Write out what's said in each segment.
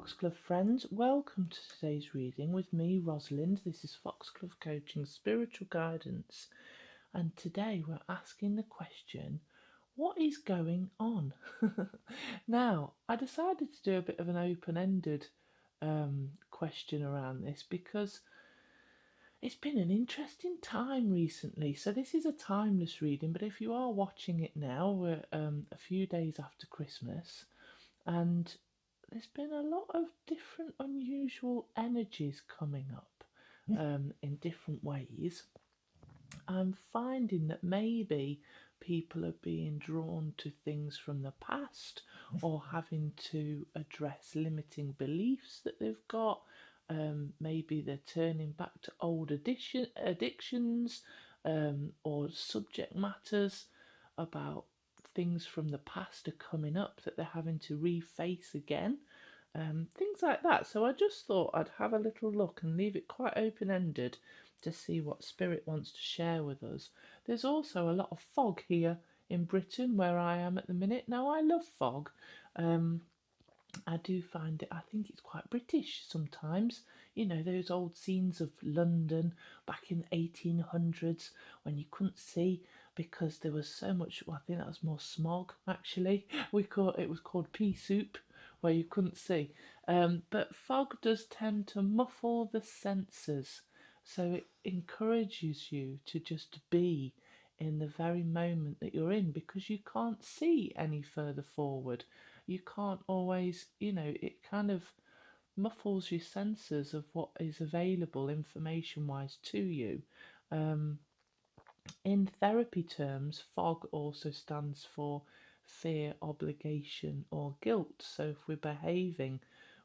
Foxglove friends, welcome to today's reading with me, Rosalind. This is Foxglove Coaching Spiritual Guidance, and today we're asking the question, what is going on? Now, I decided to do a bit of an open-ended question around this because it's been an interesting time recently. So this is a timeless reading, but if you are watching it now, we're a few days after Christmas, and there's been a lot of different unusual energies coming up in different ways. I'm finding that maybe people are being drawn to things from the past or having to address limiting beliefs that they've got. Maybe they're turning back to old addictions or subject matters about things from the past are coming up that they're having to reface again. Things like that. So I just thought I'd have a little look and leave it quite open-ended to see what Spirit wants to share with us. There's also a lot of fog here in Britain where I am at the minute. Now, I love fog. I do find it, I think it's quite British sometimes. You know, those old scenes of London back in the 1800s when you couldn't see because there was so much, well, I think that was more smog actually. It was called pea soup, where you couldn't see. But fog does tend to muffle the senses, so it encourages you to just be in the very moment that you're in because you can't see any further forward. You can't always, it kind of muffles your senses of what is available information wise to you. In therapy terms, fog also stands for fear, obligation, or guilt. So if we're behaving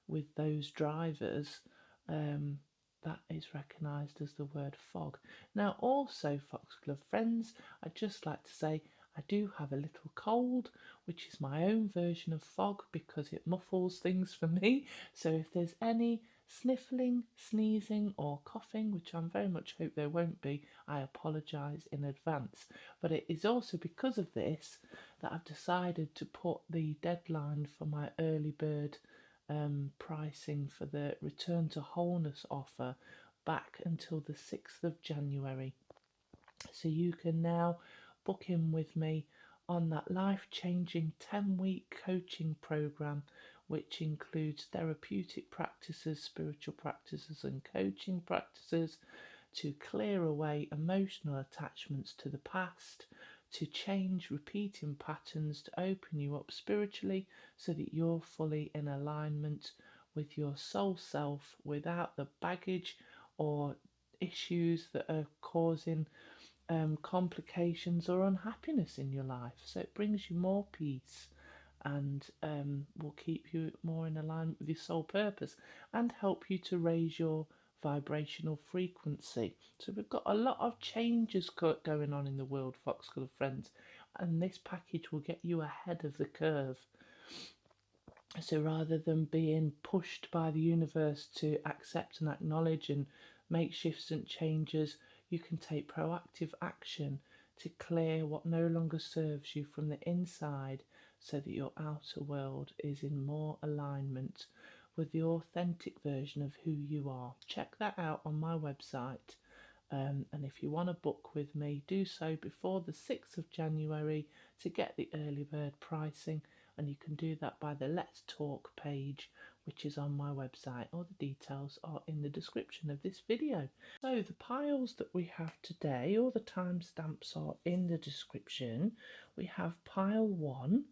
with those drivers, that is recognised as the word fog. Now, also, Foxglove friends, I'd just like to say I do have a little cold, which is my own version of fog because it muffles things for me. So if there's any sniffling, sneezing or coughing, which I very much hope there won't be, I apologise in advance. But it is also because of this that I've decided to put the deadline for my early bird pricing for the Return to Wholeness offer back until the 6th of January. So you can now book in with me on that life-changing 10-week coaching program, which includes therapeutic practices, spiritual practices and coaching practices to clear away emotional attachments to the past, to change repeating patterns, to open you up spiritually so that you're fully in alignment with your soul self without the baggage or issues that are causing complications or unhappiness in your life. So it brings you more peace and will keep you more in alignment with your soul purpose and help you to raise your vibrational frequency. So we've got a lot of changes going on in the world, Foxglove friends, and this package will get you ahead of the curve. So rather than being pushed by the universe to accept and acknowledge and make shifts and changes, you can take proactive action to clear what no longer serves you from the inside so that your outer world is in more alignment with the authentic version of who you are. Check that out on my website. And if you want to book with me, do so before the 6th of January to get the early bird pricing. And you can do that by the Let's Talk page, which is on my website. All the details are in the description of this video. So the piles that we have today, all the timestamps are in the description. We have pile 1,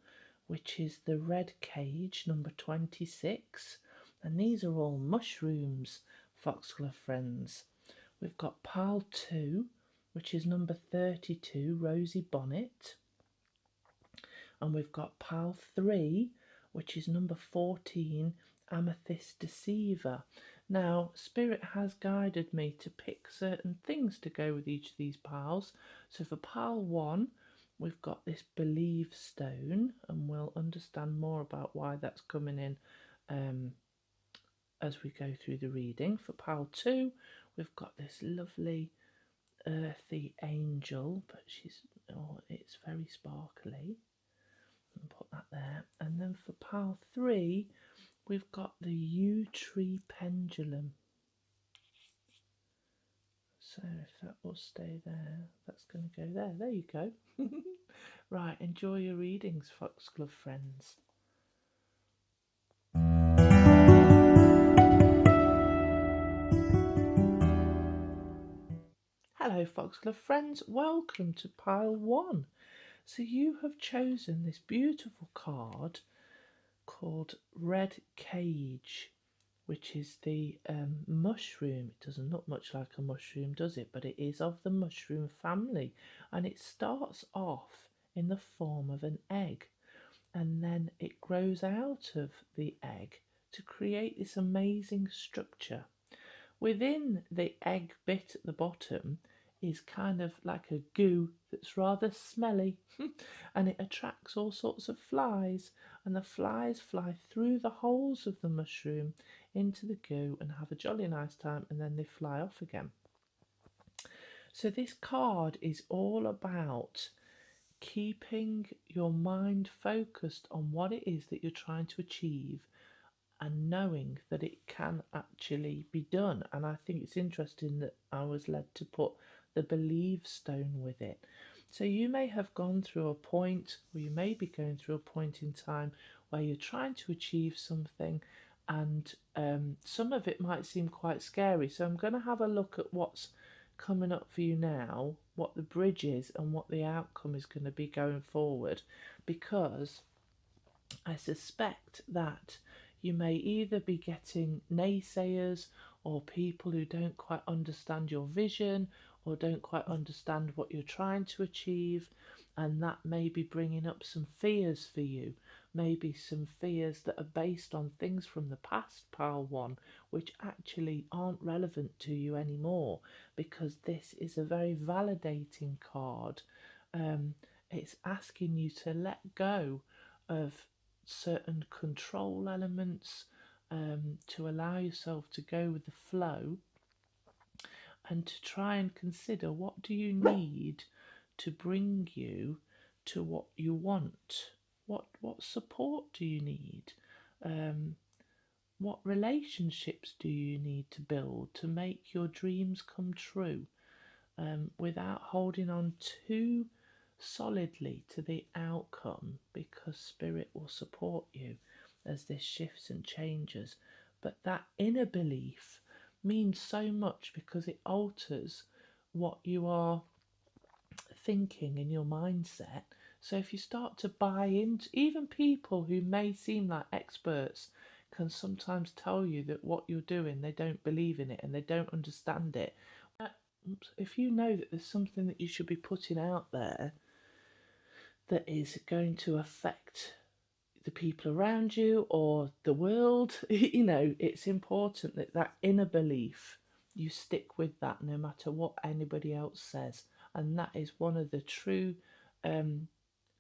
which is the red cage, number 26. And these are all mushrooms, Foxglove friends. We've got pile 2, which is number 32, Rosy Bonnet. And we've got pile 3, which is number 14, Amethyst Deceiver. Now, Spirit has guided me to pick certain things to go with each of these piles. So for pile 1, we've got this Believe stone, and we'll understand more about why that's coming in as we go through the reading. For pile 2, we've got this lovely earthy angel, but it's very sparkly. And put that there. And then for pile 3, We've got the yew tree pendulum. So if that will stay there, that's going to go there. There you go. Right, enjoy your readings, Foxglove friends. Hello, Foxglove friends. Welcome to pile 1. So you have chosen this beautiful card called Red Cage, which is the mushroom. It doesn't look much like a mushroom, does it? But it is of the mushroom family, and it starts off in the form of an egg, and then it grows out of the egg to create this amazing structure. Within the egg bit at the bottom is kind of like a goo that's rather smelly and it attracts all sorts of flies, and the flies fly through the holes of the mushroom into the goo and have a jolly nice time, and then they fly off again. So this card is all about keeping your mind focused on what it is that you're trying to achieve and knowing that it can actually be done. And I think it's interesting that I was led to put the believe stone with it. So you may have gone through a point, or you may be going through a point in time where you're trying to achieve something, and some of it might seem quite scary. So I'm going to have a look at what's coming up for you now, what the bridge is and what the outcome is going to be going forward, because I suspect that you may either be getting naysayers or people who don't quite understand your vision or don't quite understand what you're trying to achieve, and that may be bringing up some fears for you, maybe some fears that are based on things from the past, pile 1, which actually aren't relevant to you anymore, because this is a very validating card. It's asking you to let go of certain control elements, to allow yourself to go with the flow, and to try and consider what do you need to bring you to what you want. What support do you need? What relationships do you need to build to make your dreams come true, without holding on too solidly to the outcome, because spirit will support you as this shifts and changes. But that inner belief means so much because it alters what you are thinking in your mindset. So if you start to buy into, even people who may seem like experts can sometimes tell you that what you're doing, they don't believe in it and they don't understand it. If you know that there's something that you should be putting out there that is going to affect the people around you or the world, it's important that that inner belief, you stick with that no matter what anybody else says. And that is one of the true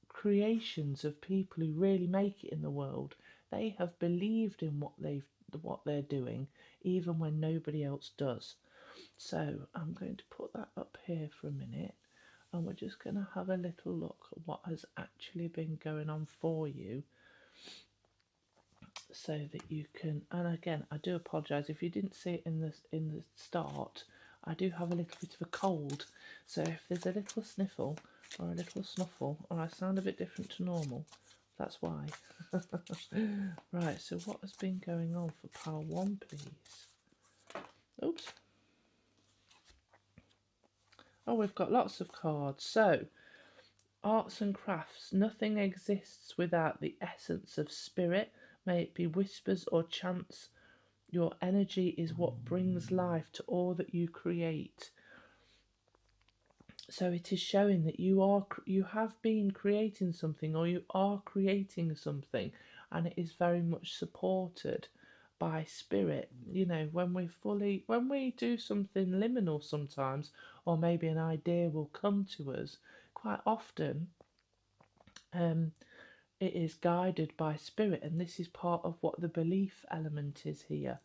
creations of people who really make it in the world. They have believed in what they're doing, even when nobody else does. So I'm going to put that up here for a minute, and we're just going to have a little look at what has actually been going on for you, so that you can. And again, I do apologise if you didn't see it in the start. I do have a little bit of a cold, so if there's a little sniffle or a little snuffle, or I sound a bit different to normal, that's why. Right, so what has been going on for pile 1, please? Oops. Oh, we've got lots of cards. So, arts and crafts. Nothing exists without the essence of spirit, may it be whispers or chants. Your energy is what brings life to all that you create. So it is showing that you have been creating something, or you are creating something, and it is very much supported by spirit. When we do something liminal sometimes, or maybe an idea will come to us, quite often it is guided by spirit, and this is part of what the belief element is here.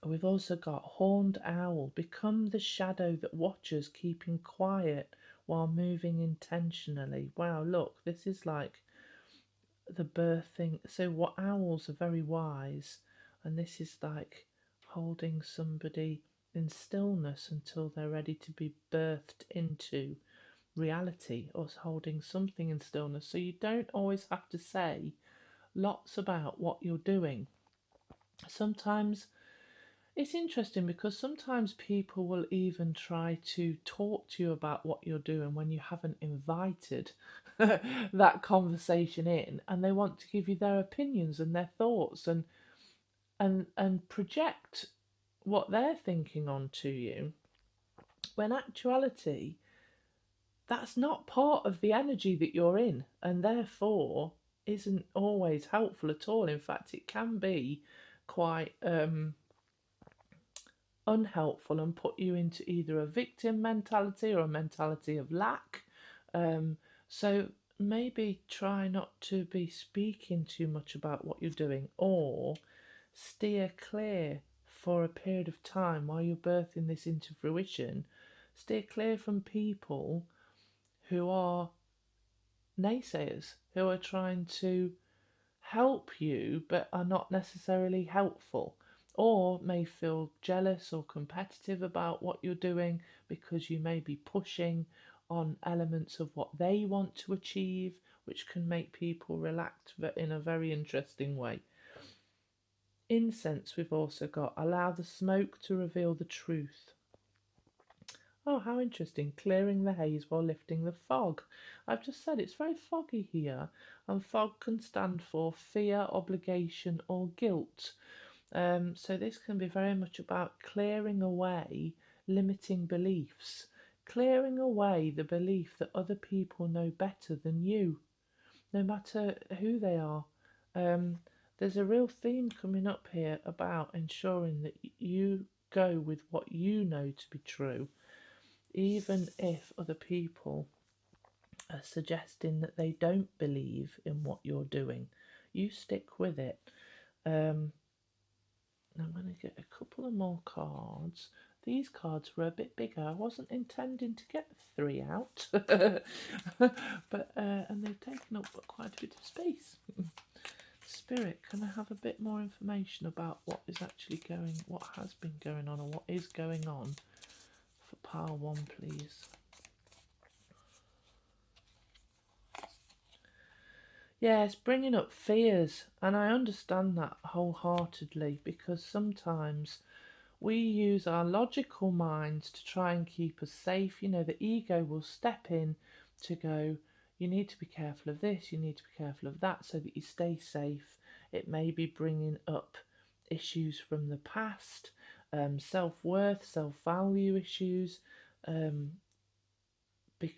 We've also got horned owl. Become the shadow that watches, keeping quiet while moving intentionally. Wow, look, this is like the birthing. So what owls are very wise, and this is like holding somebody in stillness until they're ready to be birthed into reality, or holding something in stillness. So you don't always have to say lots about what you're doing. Sometimes it's interesting because sometimes people will even try to talk to you about what you're doing when you haven't invited that conversation in, and they want to give you their opinions and their thoughts, and project what they're thinking onto you, when actuality that's not part of the energy that you're in, and therefore isn't always helpful at all. In fact, it can be quite unhelpful and put you into either a victim mentality or a mentality of lack. So maybe try not to be speaking too much about what you're doing, or steer clear for a period of time while you're birthing this into fruition. Steer clear from people who are naysayers, who are trying to help you but are not necessarily helpful, or may feel jealous or competitive about what you're doing because you may be pushing on elements of what they want to achieve, which can make people react in a very interesting way. Incense, we've also got allow the smoke to reveal the truth. Oh, how interesting. Clearing the haze while lifting the fog. I've just said it's very foggy here, and fog can stand for fear, obligation, or guilt. So this can be very much about clearing away limiting beliefs, clearing away the belief that other people know better than you, no matter who they are. There's a real theme coming up here about ensuring that you go with what you know to be true, even if other people are suggesting that they don't believe in what you're doing. You stick with it. I'm going to get a couple of more cards. These cards were a bit bigger. I wasn't intending to get 3 out, but and they've taken up quite a bit of space. Spirit, can I have a bit more information about what is actually what has been going on, or what is going on for pile 1, please? Yeah, it's bringing up fears, and I understand that wholeheartedly, because sometimes we use our logical minds to try and keep us safe. You know, the ego will step in to go, you need to be careful of this, you need to be careful of that, so that you stay safe. It may be bringing up issues from the past, self-worth, self-value issues,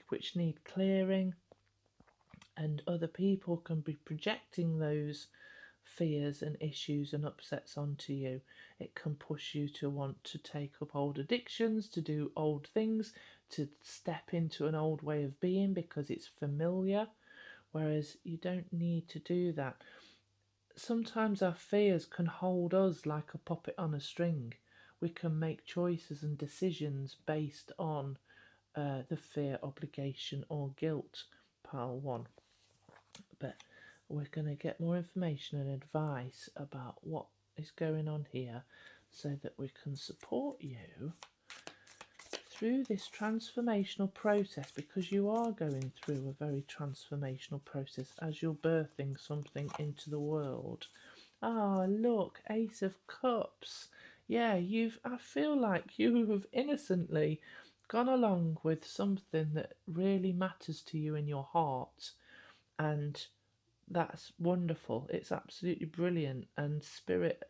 which need clearing. And other people can be projecting those fears and issues and upsets onto you. It can push you to want to take up old addictions, to do old things, to step into an old way of being because it's familiar, whereas you don't need to do that. Sometimes our fears can hold us like a puppet on a string. We can make choices and decisions based on the fear, obligation, or guilt, pile 1. But we're going to get more information and advice about what is going on here, so that we can support you through this transformational process, because you are going through a very transformational process as you're birthing something into the world. Ah, look, Ace of Cups. Yeah, I feel like you have innocently gone along with something that really matters to you in your heart, and that's wonderful. It's absolutely brilliant, and Spirit,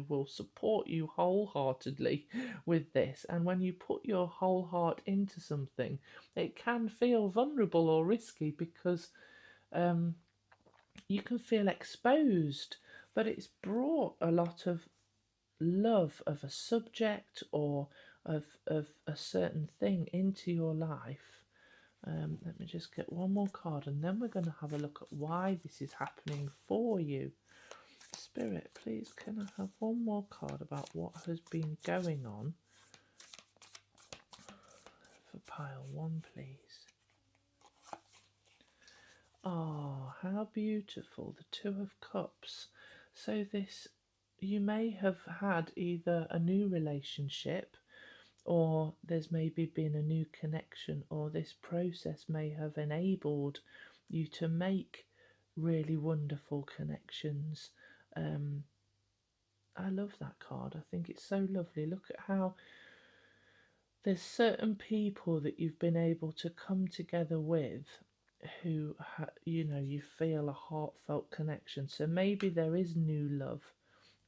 will support you wholeheartedly with this. And when you put your whole heart into something, it can feel vulnerable or risky, because you can feel exposed, but it's brought a lot of love of a subject or of a certain thing into your life. Let me just get one more card, and then we're going to have a look at why this is happening for you. Spirit, please, can I have one more card about what has been going on for pile 1, please? Oh, how how beautiful, the Two of Cups. So this, you may have had either a new relationship, or there's maybe been a new connection, or this process may have enabled you to make really wonderful connections. Um, I love that card. I think it's so lovely. Look at how there's certain people that you've been able to come together with who, you feel a heartfelt connection. So maybe there is new love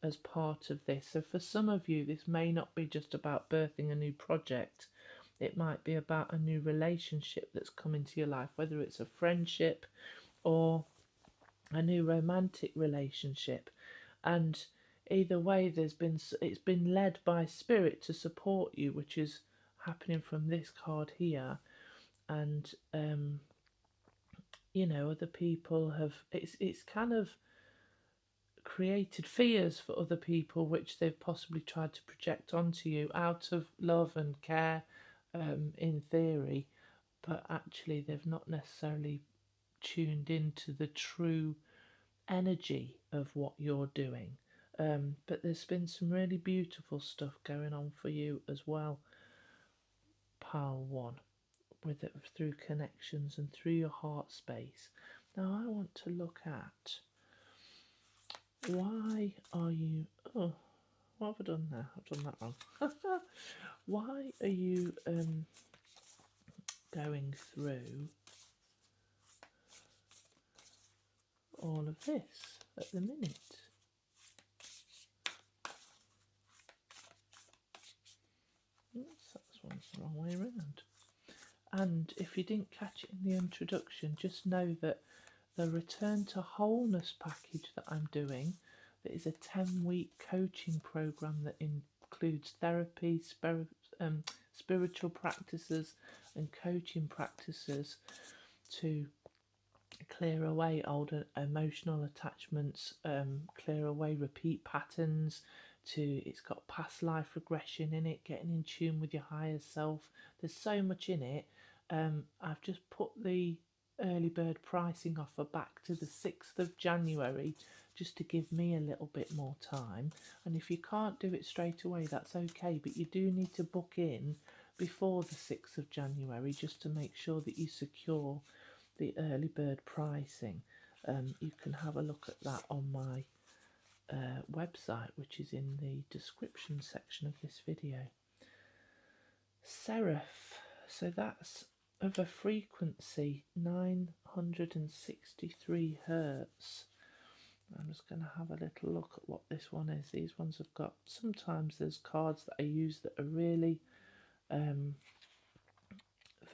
as part of this. So for some of you, this may not be just about birthing a new project. It might be about a new relationship that's come into your life, whether it's a friendship or a new romantic relationship. And either way, it's been led by spirit to support you, which is happening from this card here. And other people have, it's kind of created fears for other people which they've possibly tried to project onto you out of love and care, in theory, but actually they've not necessarily tuned into the true energy of what you're doing. But there's been some really beautiful stuff going on for you as well, pile one, with it through connections and through your heart space. Now I want to look at, why are you, oh, what have I done there? I've done that wrong. Why are you going through all of this at the minute? Oops, that one's the wrong way around. And if you didn't catch it in the introduction, just know that the Return to Wholeness package that I'm doing, that is a 10-week coaching program that includes therapy, spiritual practices and coaching practices to clear away old emotional attachments, clear away repeat patterns. It's got past life regression in it, getting in tune with your higher self. There's so much in it. I've just put the early bird pricing offer back to the 6th of January just to give me a little bit more time. And if you can't do it straight away, that's okay, but you do need to book in before the 6th of January just to make sure that you secure the early bird pricing. You can have a look at that on my website, which is in the description section of this video. Seraph, so that's of a frequency 963 hertz. I'm just going to have a little look at what this one is. These ones have got, sometimes there's cards that I use that are really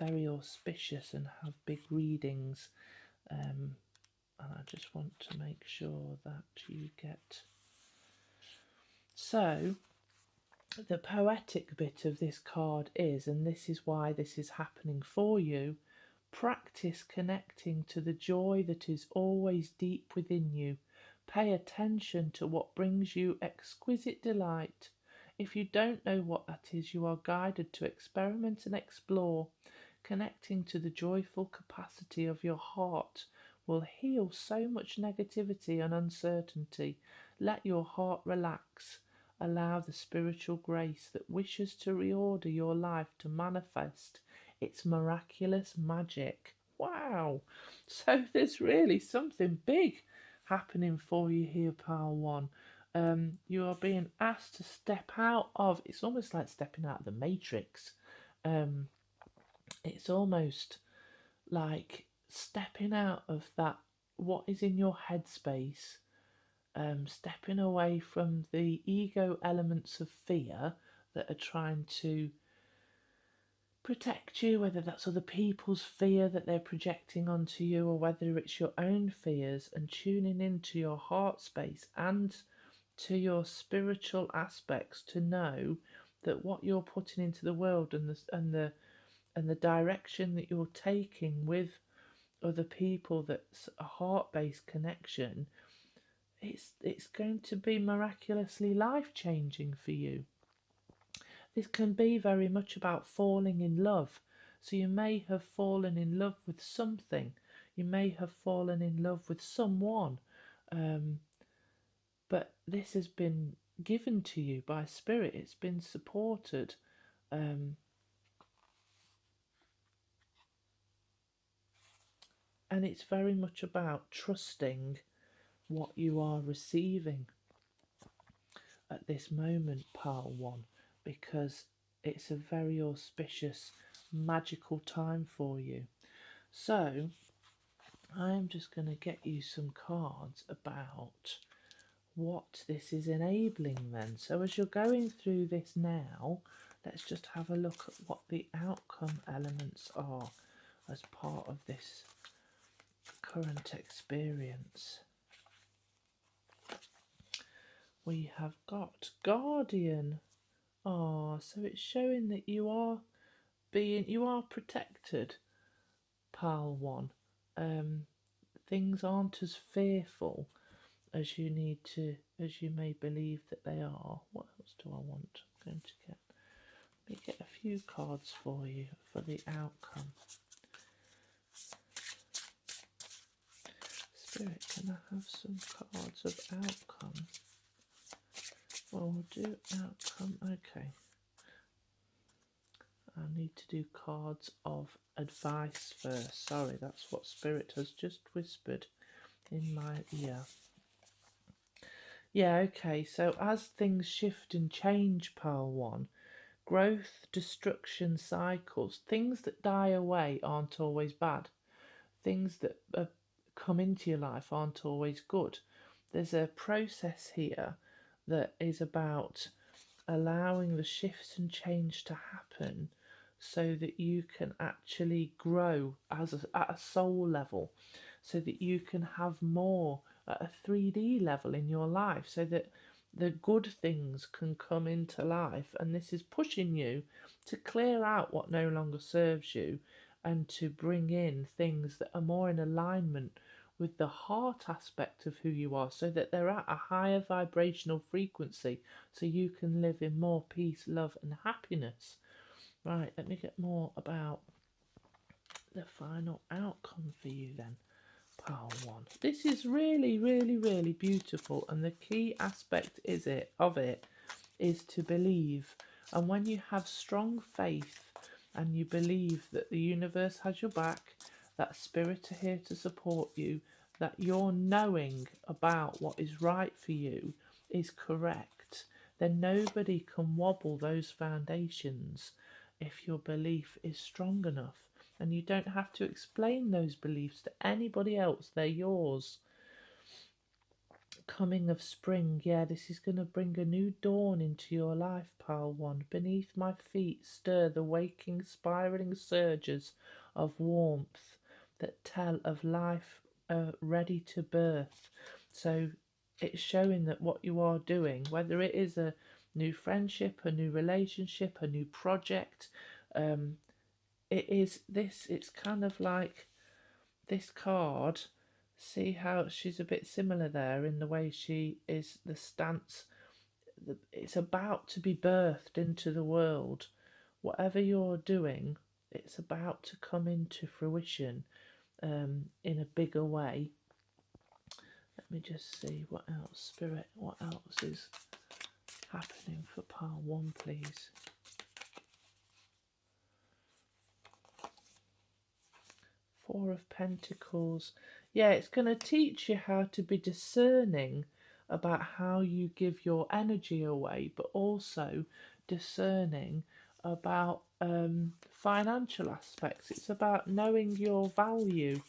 very auspicious and have big readings, and I just want to make sure that you get. So the poetic bit of this card is, and this is why this is happening for you, practice connecting to the joy that is always deep within you. Pay attention to what brings you exquisite delight. If you don't know what that is, you are guided to experiment and explore. Connecting to the joyful capacity of your heart will heal so much negativity and uncertainty. Let your heart relax. Allow the spiritual grace that wishes to reorder your life to manifest its miraculous magic. Wow! So there's really something big happening for you here, pile one. You are being asked to step out of, it's almost like stepping out of the matrix. It's almost like stepping out of that, what is in your headspace, stepping away from the ego elements of fear that are trying to protect you, whether that's other people's fear that they're projecting onto you, or whether it's your own fears, and tuning into your heart space and to your spiritual aspects to know that what you're putting into the world and the direction that you're taking with other people, that's a heart-based connection, it's going to be miraculously life-changing for you. This can be very much about falling in love. So you may have fallen in love with something. You may have fallen in love with someone, but this has been given to you by Spirit. It's been supported. And it's very much about trusting what you are receiving at this moment, Pile 1, because it's a very auspicious, magical time for you. So, I am just going to get you some cards about what this is enabling then. So as you're going through this now, let's just have a look at what the outcome elements are as part of this current experience. We have got Guardian. So it's showing that you are protected, Pile 1. Things aren't as fearful as you may believe that they are. What else do I want? I'm going to let me get a few cards for you for the outcome. Spirit, can I have some cards of outcome? Well, we'll do outcome. Okay. I need to do cards of advice first. Sorry, that's what Spirit has just whispered in my ear. Yeah, okay, so as things shift and change, Pile 1, growth, destruction cycles, things that die away aren't always bad. Things that come into your life aren't always good. There's a process here that is about allowing the shifts and change to happen so that you can actually grow at a soul level, so that you can have more at a 3D level in your life, so that the good things can come into life. And this is pushing you to clear out what no longer serves you and to bring in things that are more in alignment with the heart aspect of who you are, so that they're at a higher vibrational frequency, so you can live in more peace, love and happiness. Right, let me get more about the final outcome for you then, Pile 1. This is really, really, really beautiful, and the key aspect of it is to believe. And when you have strong faith and you believe that the universe has your back, that Spirit are here to support you, that your knowing about what is right for you is correct, then nobody can wobble those foundations if your belief is strong enough. And you don't have to explain those beliefs to anybody else, they're yours. Coming of spring, yeah, this is going to bring a new dawn into your life, Pile 1. Beneath my feet stir the waking, spiralling surges of warmth that tell of life ready to birth. So it's showing that what you are doing, whether it is a new friendship, a new relationship, a new project, it's kind of like this card. See how she's a bit similar there in the way she is, the stance. It's about to be birthed into the world. Whatever you're doing, it's about to come into fruition in a bigger way. Let me just see what else, Spirit, what else is happening for Pile 1, please. Four of Pentacles. Yeah, it's going to teach you how to be discerning about how you give your energy away, but also discerning about financial aspects. It's about knowing your value.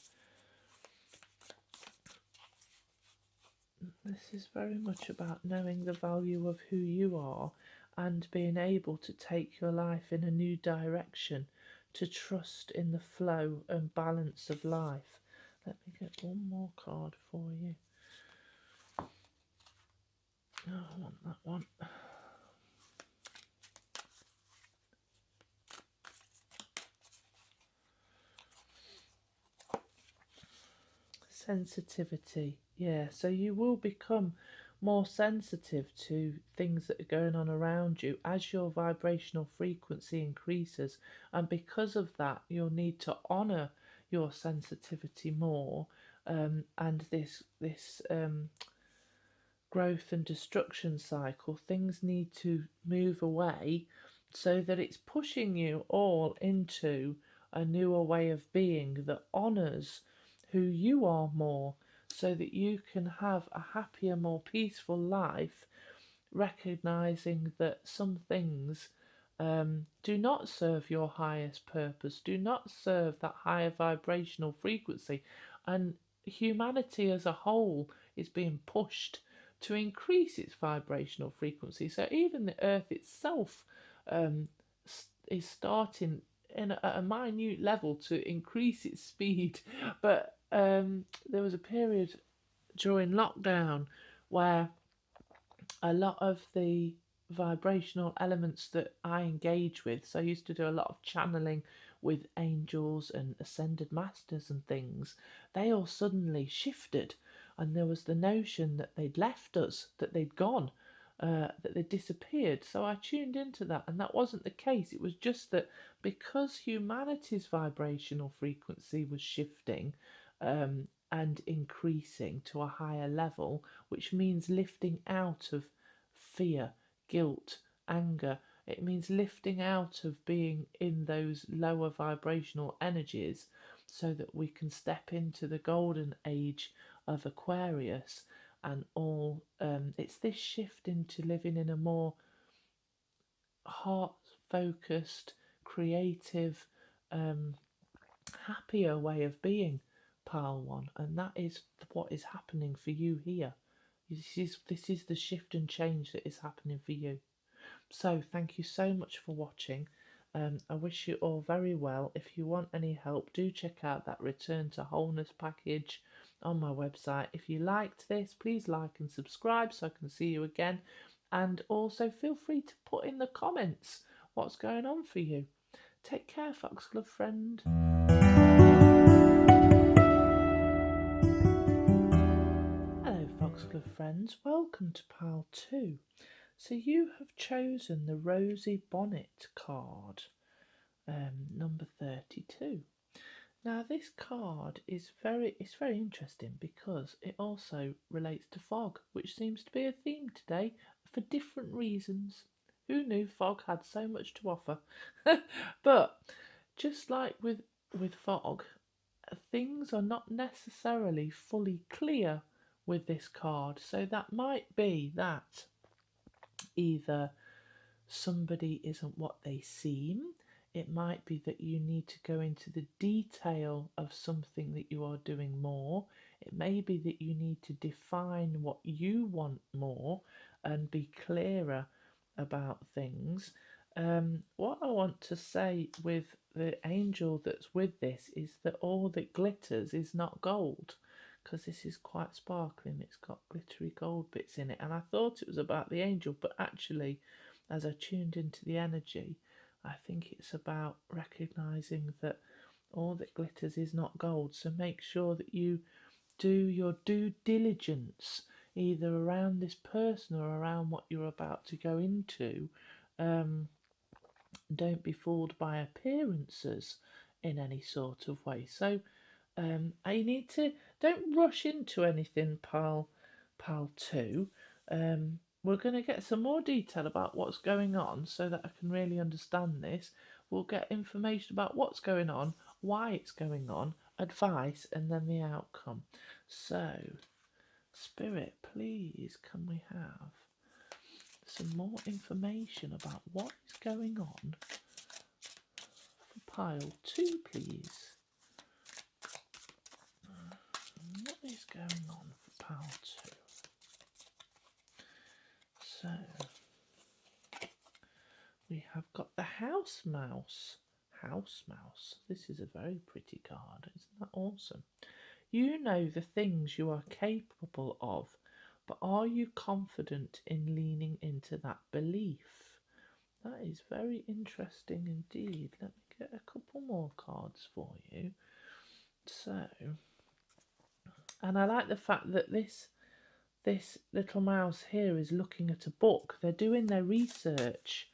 This is very much about knowing the value of who you are and being able to take your life in a new direction, to trust in the flow and balance of life. Let me get one more card for you. Oh, I want that one. Sensitivity. Yeah, so you will become more sensitive to things that are going on around you as your vibrational frequency increases, and because of that you'll need to honour your sensitivity more, and this growth and destruction cycle, things need to move away so that it's pushing you all into a newer way of being that honours who you are more, so that you can have a happier, more peaceful life, recognizing that some things do not serve your highest purpose, do not serve that higher vibrational frequency, and humanity as a whole is being pushed to increase its vibrational frequency. So even the earth itself um, is starting at a minute level to increase its speed. But there was a period during lockdown where a lot of the vibrational elements that I engage with, so I used to do a lot of channeling with angels and ascended masters and things, they all suddenly shifted, and there was the notion that they'd left us, that they'd gone, that they'd disappeared. So I tuned into that, and that wasn't the case. It was just that because humanity's vibrational frequency was shifting, and increasing to a higher level, which means lifting out of fear, guilt, anger. It means lifting out of being in those lower vibrational energies so that we can step into the golden age of Aquarius and all. It's this shift into living in a more heart focused, creative, happier way of being, Pile One, and that is what is happening for you here. This is the shift and change that is happening for you. So thank you so much for watching. I wish you all very well. If you want any help, do check out that Return to Wholeness package on my website. If you liked this, please like and subscribe so I can see you again. And also feel free to put in the comments what's going on for you. Take care, Foxglove friend. Hello, Foxglove friends. Welcome to Pile 2. So you have chosen the Rosy Bonnet card, number 32. Now this card is very interesting because it also relates to fog, which seems to be a theme today for different reasons. Who knew fog had so much to offer? But just like with fog, things are not necessarily fully clear with this card. So that might be that either somebody isn't what they seem, it might be that you need to go into the detail of something that you are doing more, it may be that you need to define what you want more and be clearer about things. What I want to say with the angel that's with this is that all that glitters is not gold, because this is quite sparkling. It's got glittery gold bits in it, and I thought it was about the angel, but actually, as I tuned into the energy, I think it's about recognizing that all that glitters is not gold. So make sure that you do your due diligence either around this person or around what you're about to go into. Don't be fooled by appearances in any sort of way. So I need to, don't rush into anything, pile 2. We're going to get some more detail about what's going on so that I can really understand this. We'll get information about what's going on, why it's going on, advice, and then the outcome. So, Spirit, please, can we have some more information about what is going on for pile 2, please? What is going on for pile 2? So, we have got the house mouse. House mouse. This is a very pretty card. Isn't that awesome? You know the things you are capable of, but are you confident in leaning into that belief? That is very interesting indeed. Let me get a couple more cards for you. So, and I like the fact that this little mouse here is looking at a book. They're doing their research.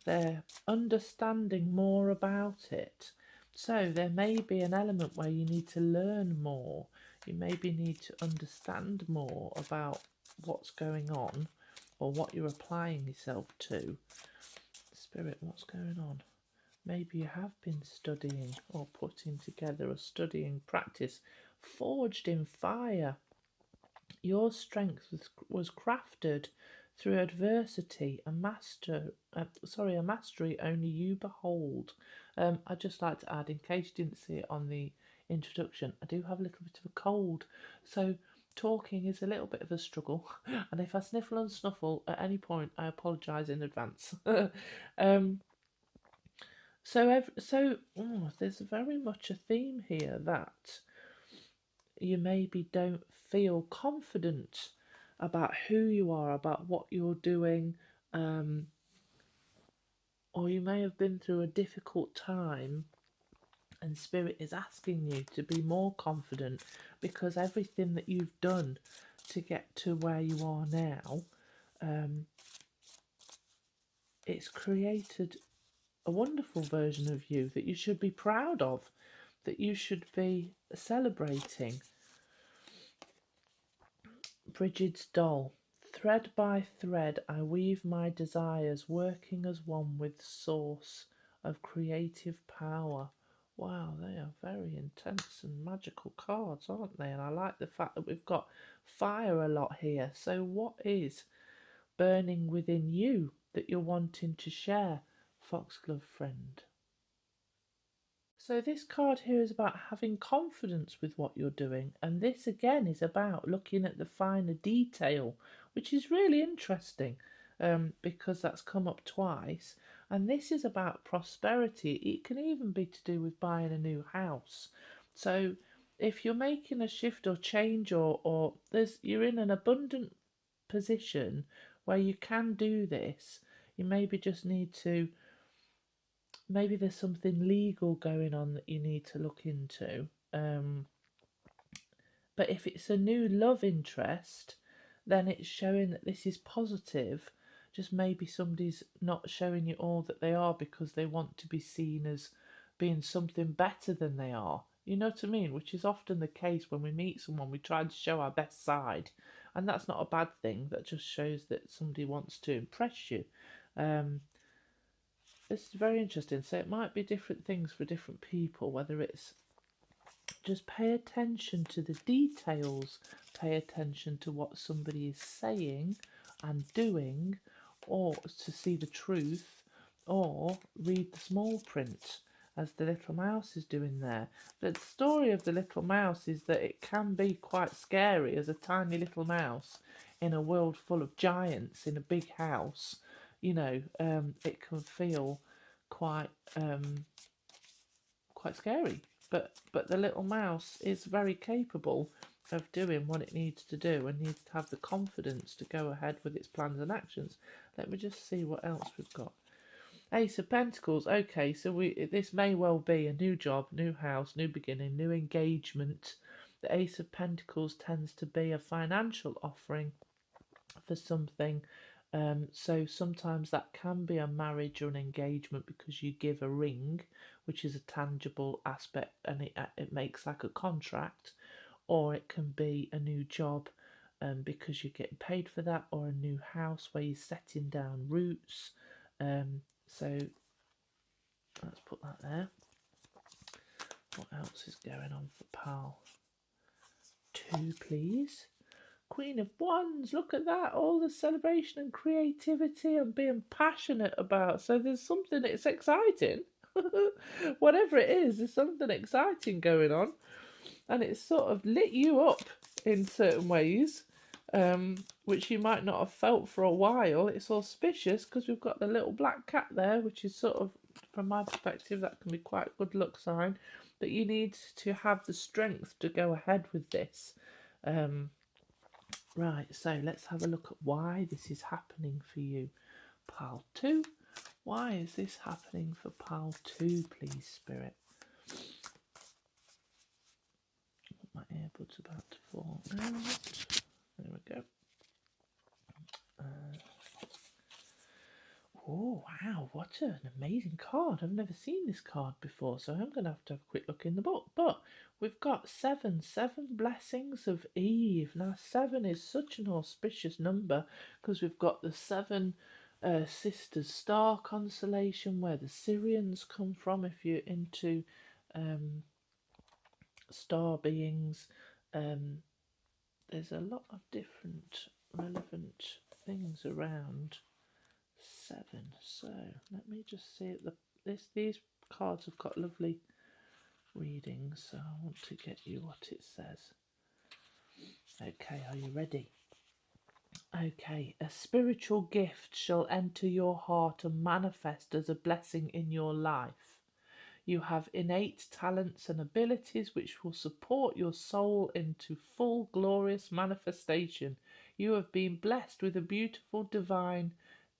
They're understanding more about it. So there may be an element where you need to learn more. You maybe need to understand more about what's going on or what you're applying yourself to. Spirit, what's going on? Maybe you have been studying or putting together a studying practice forged in fire. Your strength was crafted through adversity, a mastery only you behold. I'd just like to add, in case you didn't see it on the introduction, I do have a little bit of a cold, so talking is a little bit of a struggle. And if I sniffle and snuffle at any point, I apologise in advance. There's very much a theme here that you maybe don't feel confident about who you are, about what you're doing, or you may have been through a difficult time and Spirit is asking you to be more confident because everything that you've done to get to where you are now, it's created a wonderful version of you that you should be proud of, that you should be celebrating. Bridget's doll. Thread by thread I weave my desires, working as one with source of creative power. Wow, they are very intense and magical cards, aren't they? And I like the fact that we've got fire a lot here. So what is burning within you that you're wanting to share, Foxglove friend? So this card here is about having confidence with what you're doing, and this again is about looking at the finer detail, which is really interesting because that's come up twice. And this is about prosperity. It can even be to do with buying a new house. So if you're making a shift or change, or you're in an abundant position where you can do this, you maybe just need to. Maybe there's something legal going on that you need to look into. But if it's a new love interest, then it's showing that this is positive. Just maybe somebody's not showing you all that they are because they want to be seen as being something better than they are. You know what I mean? Which is often the case when we meet someone, we try to show our best side. And that's not a bad thing. That just shows that somebody wants to impress you. This is very interesting. So it might be different things for different people, whether it's just pay attention to the details, pay attention to what somebody is saying and doing, or to see the truth, or read the small print as the little mouse is doing there. The story of the little mouse is that it can be quite scary as a tiny little mouse in a world full of giants in a big house. It can feel quite quite scary. But the little mouse is very capable of doing what it needs to do and needs to have the confidence to go ahead with its plans and actions. Let me just see what else we've got. Ace of Pentacles. Okay, so this may well be a new job, new house, new beginning, new engagement. The Ace of Pentacles tends to be a financial offering for something. So sometimes that can be a marriage or an engagement because you give a ring, which is a tangible aspect, and it makes like a contract, or it can be a new job because you're getting paid for that, or a new house where you're setting down roots. So let's put that there. What else is going on for Pal? 2, please. Queen of Wands, look at that, all the celebration and creativity and being passionate about. So there's something that's exciting. Whatever it is, there's something exciting going on. And it's sort of lit you up in certain ways, which you might not have felt for a while. It's auspicious because we've got the little black cat there, which is sort of, from my perspective, that can be quite a good luck sign. But you need to have the strength to go ahead with this. Right, so let's have a look at why this is happening for you. Pile 2. Why is this happening for Pile 2, please, Spirit? My earbud's about to fall out. There we go. Oh, wow, what an amazing card. I've never seen this card before, so I'm going to have a quick look in the book. But we've got seven blessings of Eve. Now, seven is such an auspicious number because we've got the seven sisters star constellation where the Syrians come from if you're into um, star beings. Um, there's a lot of different relevant things around seven. So let me just see these cards have got lovely readings, so I want to get you what it says. Okay, are you ready? Okay, a spiritual gift shall enter your heart and manifest as a blessing in your life. You have innate talents and abilities which will support your soul into full glorious manifestation. You have been blessed with a beautiful divine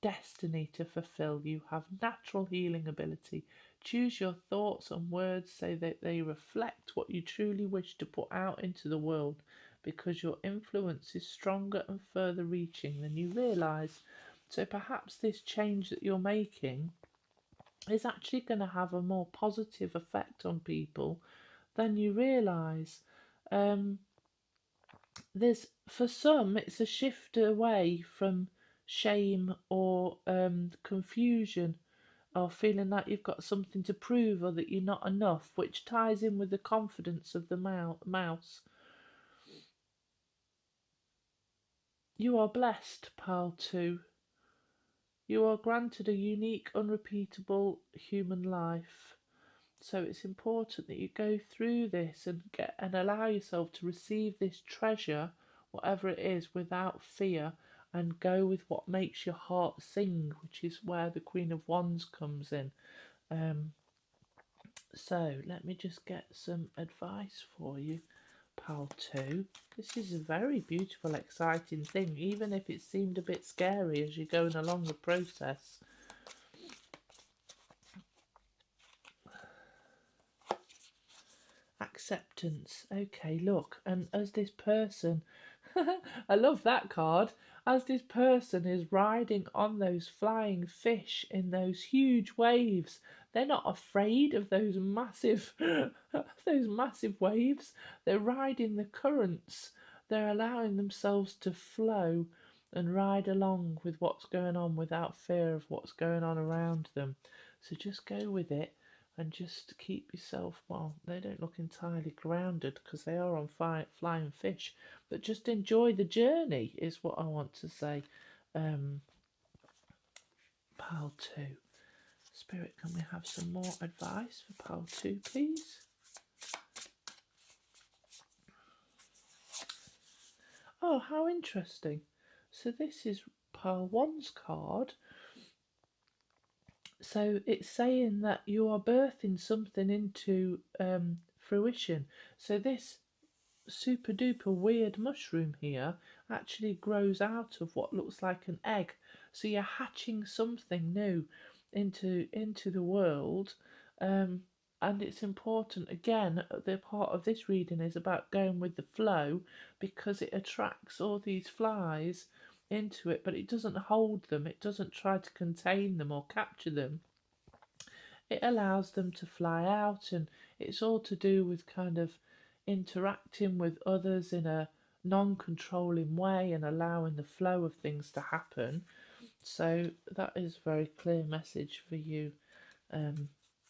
destiny to fulfill. You have natural healing ability. Choose your thoughts and words so that they reflect what you truly wish to put out into the world, because your influence is stronger and further reaching than you realise. So perhaps this change that you're making is actually going to have a more positive effect on people than you realise. There's for some, it's a shift away from shame or confusion or feeling like you've got something to prove or that you're not enough, which ties in with the confidence of the mouse. You are blessed, Pile 2. You are granted a unique, unrepeatable human life. So it's important that you go through this and allow yourself to receive this treasure, whatever it is, without fear, and go with what makes your heart sing, which is where the Queen of Wands comes in. So let me just get some advice for you, Pal 2. This is a very beautiful, exciting thing, even if it seemed a bit scary as you're going along the process. Acceptance. Okay, look, and as this person, I love that card, as this person is riding on those flying fish in those huge waves, they're not afraid of those massive, those massive waves. They're riding the currents. They're allowing themselves to flow and ride along with what's going on without fear of what's going on around them. So just go with it. And just keep yourself, well, they don't look entirely grounded because they are on flying fish, but just enjoy the journey is what I want to say. Pile 2. Spirit, can we have some more advice for Pile 2, please? Oh, how interesting. So this is Pile 1's card. So it's saying that you are birthing something into fruition. So this super duper weird mushroom here actually grows out of what looks like an egg. So you're hatching something new into the world. And it's important, again, the part of this reading is about going with the flow, because it attracts all these flies into it, but it doesn't hold them, it doesn't try to contain them or capture them. It allows them to fly out, and it's all to do with kind of interacting with others in a non-controlling way and allowing the flow of things to happen. So that is a very clear message for you,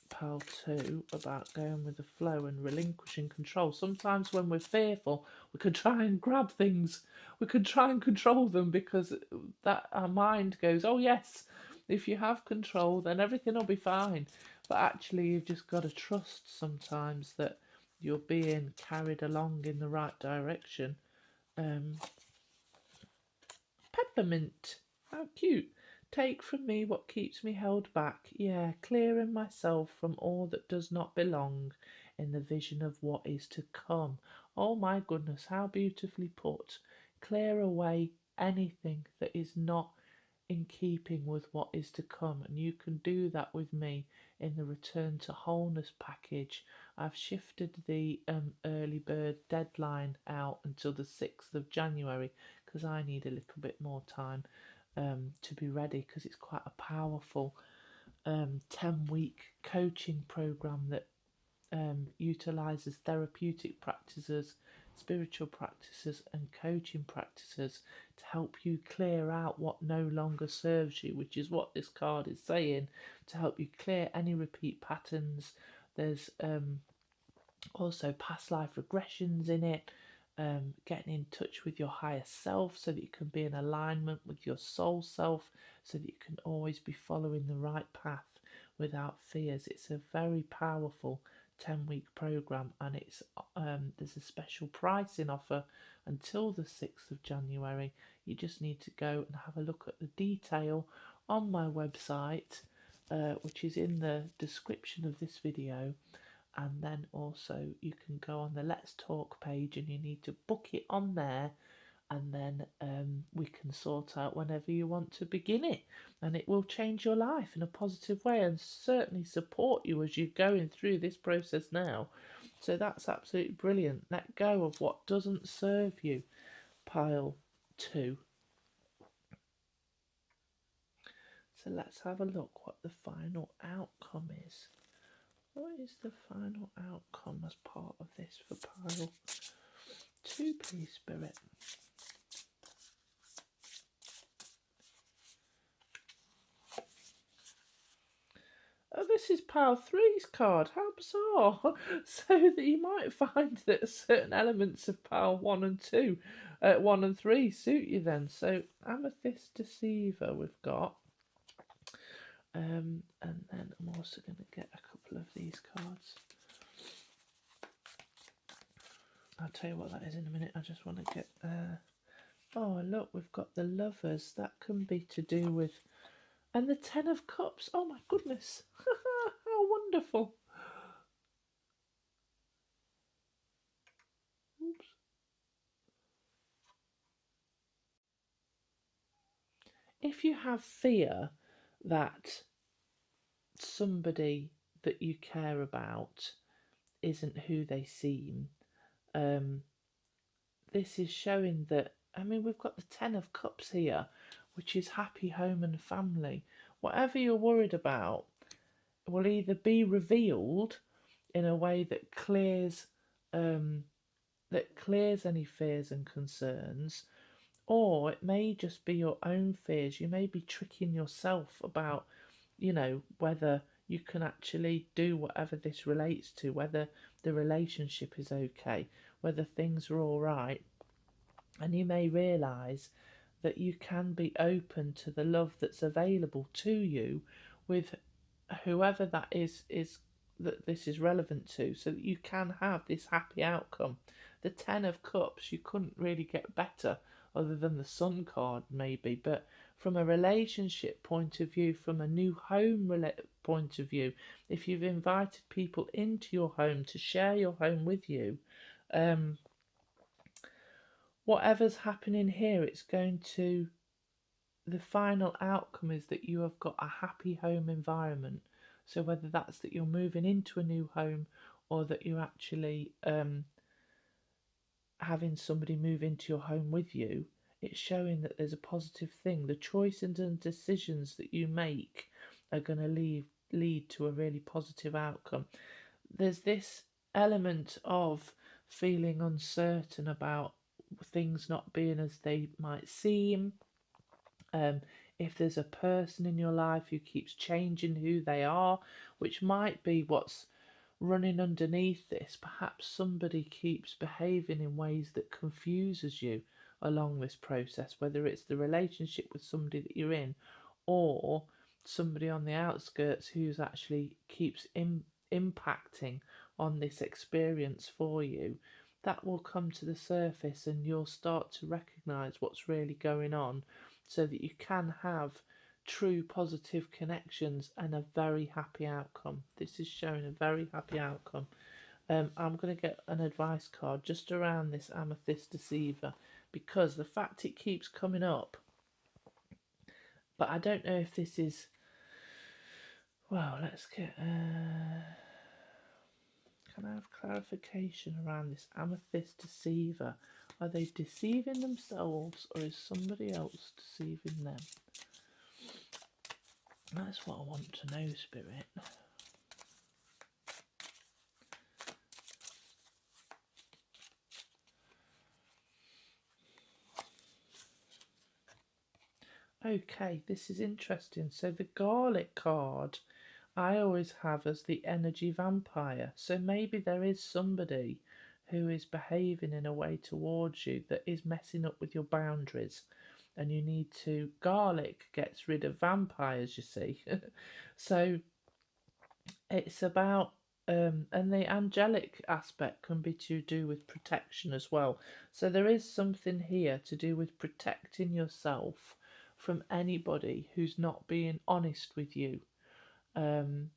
Pal 2, about going with the flow and relinquishing control. Sometimes when we're fearful, we can try and grab things, we can try and control them, because that our mind goes, oh yes, if you have control then everything will be fine. But actually you've just got to trust sometimes that you're being carried along in the right direction. Peppermint, how cute. Take from me what keeps me held back. Yeah, clearing myself from all that does not belong in the vision of what is to come. Oh my goodness, how beautifully put. Clear away anything that is not in keeping with what is to come, and you can do that with me in the Return to Wholeness package. I've shifted the early bird deadline out until the 6th of January because I need a little bit more time. to be ready, because it's quite a powerful 10-week coaching program that utilizes therapeutic practices, spiritual practices, and coaching practices to help you clear out what no longer serves you, which is what this card is saying, to help you clear any repeat patterns. There's also past life regressions in it, getting in touch with your higher self so that you can be in alignment with your soul self, so that you can always be following the right path without fears. It's a very powerful 10-week program, and it's there's a special pricing offer until the 6th of January. You just need to go and have a look at the detail on my website, which is in the description of this video. And then also you can go on the Let's Talk page, and you need to book it on there, and then we can sort out whenever you want to begin it, and it will change your life in a positive way and certainly support you as you're going through this process now. So that's absolutely brilliant. Let go of what doesn't serve you, pile 2. So let's have a look what the final outcome is. What is the final outcome as part of this for pile 2, please, Spirit? Oh, this is pile 3's card. How bizarre. So that you might find that certain elements of pile 1 and 2, 1 and 3 suit you then. So Amethyst Deceiver we've got. And then I'm also going to get a couple of these cards. I'll tell you what that is in a minute. I just want to get... oh, look, we've got the Lovers. That can be to do with... And the 10 of Cups. Oh, my goodness. How wonderful. Oops. If you have fear that somebody that you care about isn't who they seem, this is showing that, I mean, we've got the 10 of Cups here, which is happy home and family. Whatever you're worried about will either be revealed in a way that clears any fears and concerns, or it may just be your own fears. You may be tricking yourself about, you know, whether you can actually do whatever this relates to, whether the relationship is okay, whether things are all right. And you may realise that you can be open to the love that's available to you with whoever that is that this is relevant to, so that you can have this happy outcome. The 10 of Cups, you couldn't really get better other than the Sun card maybe, but from a relationship point of view, from a new home point of view, if you've invited people into your home to share your home with you, whatever's happening here, it's going to, the final outcome is that you have got a happy home environment. So whether that's that you're moving into a new home, or that you're actually having somebody move into your home with you, it's showing that there's a positive thing. The choices and decisions that you make are going to lead to a really positive outcome. There's this element of feeling uncertain about things not being as they might seem. If there's a person in your life who keeps changing who they are, which might be what's running underneath this, perhaps somebody keeps behaving in ways that confuses you along this process, whether it's the relationship with somebody that you're in, or somebody on the outskirts who's actually keeps impacting on this experience for you. That will come to the surface, and you'll start to recognise what's really going on, so that you can have true positive connections and a very happy outcome. This is showing a very happy outcome. I'm going to get an advice card just around this Amethyst Deceiver, because the fact it keeps coming up, but I don't know if this is, well, let's get, can I have clarification around this Amethyst Deceiver? Are they deceiving themselves, or is somebody else deceiving them? That's what I want to know, Spirit. Okay, this is interesting. So the garlic card I always have as the energy vampire. So maybe there is somebody who is behaving in a way towards you that is messing up with your boundaries. And you need to. Garlic gets rid of vampires, you see. So it's about. And the angelic aspect can be to do with protection as well. So there is something here to do with protecting yourself from anybody who's not being honest with you. Um,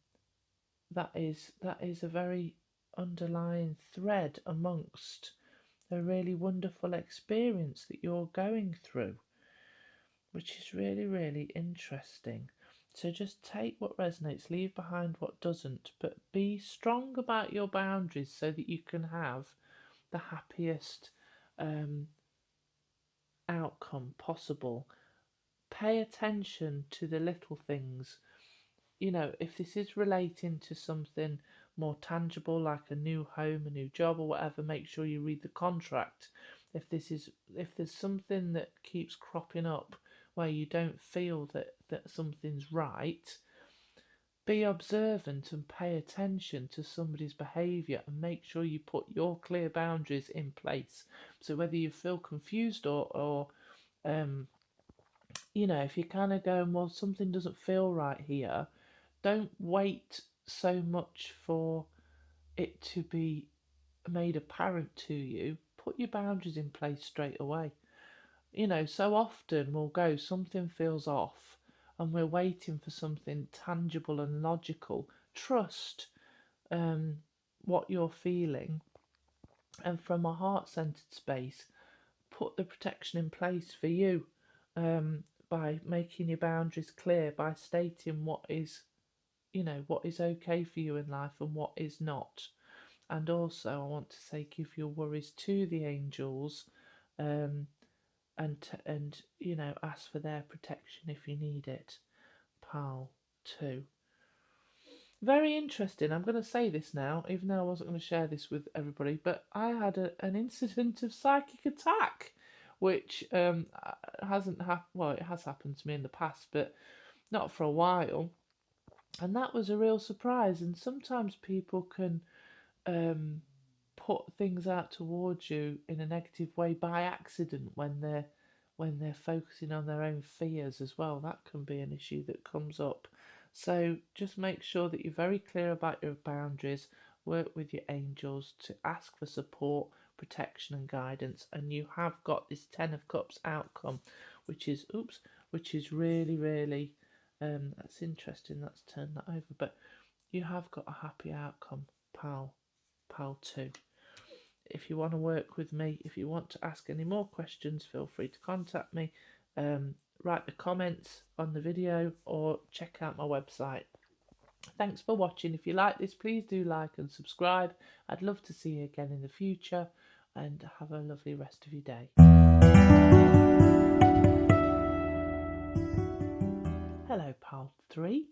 that is a very underlying thread amongst a really wonderful experience that you're going through, which is really, really interesting. So just take what resonates, leave behind what doesn't, but be strong about your boundaries so that you can have the happiest um, outcome possible. Pay attention to the little things. You know, if this is relating to something more tangible like a new home, a new job or whatever, make sure you read the contract. If there's something that keeps cropping up where you don't feel that something's right, be observant and pay attention to somebody's behaviour and make sure you put your clear boundaries in place. So whether you feel confused or you know, if you're kind of going, well, something doesn't feel right here, don't wait so much for it to be made apparent to you. Put your boundaries in place straight away. You know, so often we'll go, something feels off, and we're waiting for something tangible and logical. Trust what you're feeling, and from a heart centered space, put the protection in place for you by making your boundaries clear, by stating what is, you know, what is okay for you in life and what is not. And also, I want to say, give your worries to the angels, and you know, ask for their protection if you need it. Pal 2. Very interesting. I'm going to say this now, even though I wasn't going to share this with everybody, but I had an incident of psychic attack, which hasn't happened. Well, it has happened to me in the past, but not for a while. And that was a real surprise. And sometimes people can put things out towards you in a negative way by accident when they're focusing on their own fears as well. That can be an issue that comes up. So just make sure that you're very clear about your boundaries, work with your angels to ask for support, protection and guidance, and you have got this 10 of Cups outcome, which is really, really that's interesting. Let's turn that over. But you have got a happy outcome, pal 2. If you want to work with me, if you want to ask any more questions, feel free to contact me. Write the comments on the video or check out my website. Thanks for watching. If you like this, please do like and subscribe. I'd love to see you again in the future, and have a lovely rest of your day. Hello, pal 3.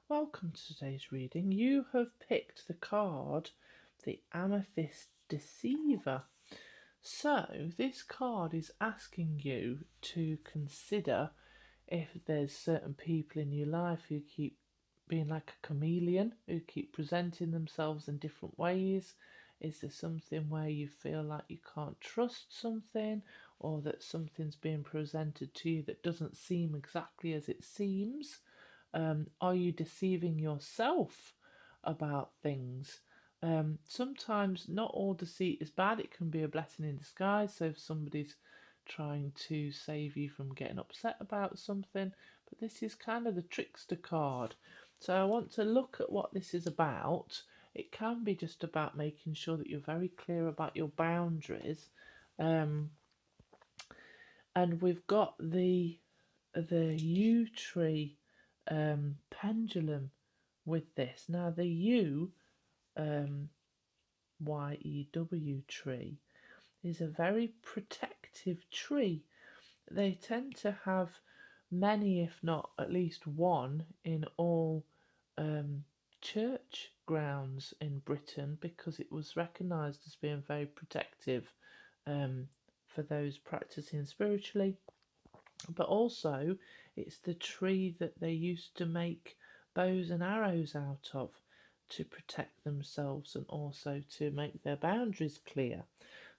Welcome to today's reading. You have picked the card, the Amethyst Deceiver. So this card is asking you to consider if there's certain people in your life who keep being like a chameleon, who keep presenting themselves in different ways. Is there something where you feel like you can't trust something, or that something's being presented to you that doesn't seem exactly as it seems? Are you deceiving yourself about things? Sometimes not all deceit is bad. It can be a blessing in disguise. So if somebody's trying to save you from getting upset about something, but this is kind of the trickster card. So I want to look at what this is about. It can be just about making sure that you're very clear about your boundaries. And we've got the yew tree pendulum with this. Now the yew YEW tree is a very protective tree. They tend to have many, if not at least one, in all um, church grounds in Britain because it was recognised as being very protective um, for those practicing spiritually. But also, it's the tree that they used to make bows and arrows out of to protect themselves and also to make their boundaries clear.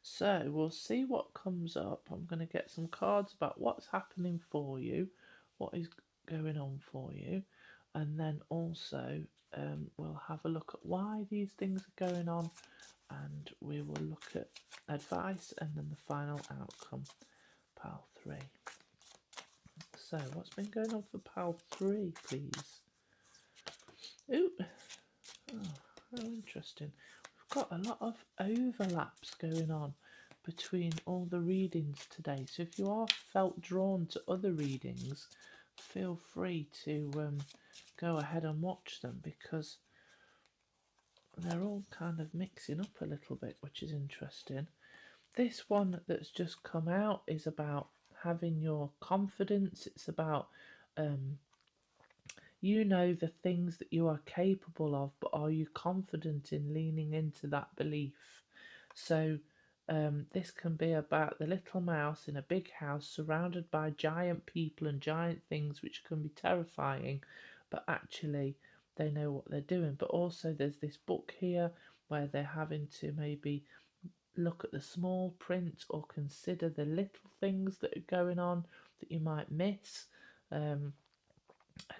So we'll see what comes up. I'm going to get some cards about what's happening for you, what is going on for you, and then also we'll have a look at why these things are going on, and we will look at advice and then the final outcome. Pile 3. So what's been going on for pile 3, please? Ooh, oh, how interesting. We've got a lot of overlaps going on between all the readings today. So if you are felt drawn to other readings, feel free to go ahead and watch them because they're all kind of mixing up a little bit, which is interesting. This one that's just come out is about having your confidence. It's about you know the things that you are capable of, but are you confident in leaning into that belief? So this can be about the little mouse in a big house surrounded by giant people and giant things, which can be terrifying, but actually they know what they're doing. But also there's this book here where they're having to maybe look at the small print or consider the little things that are going on that you might miss.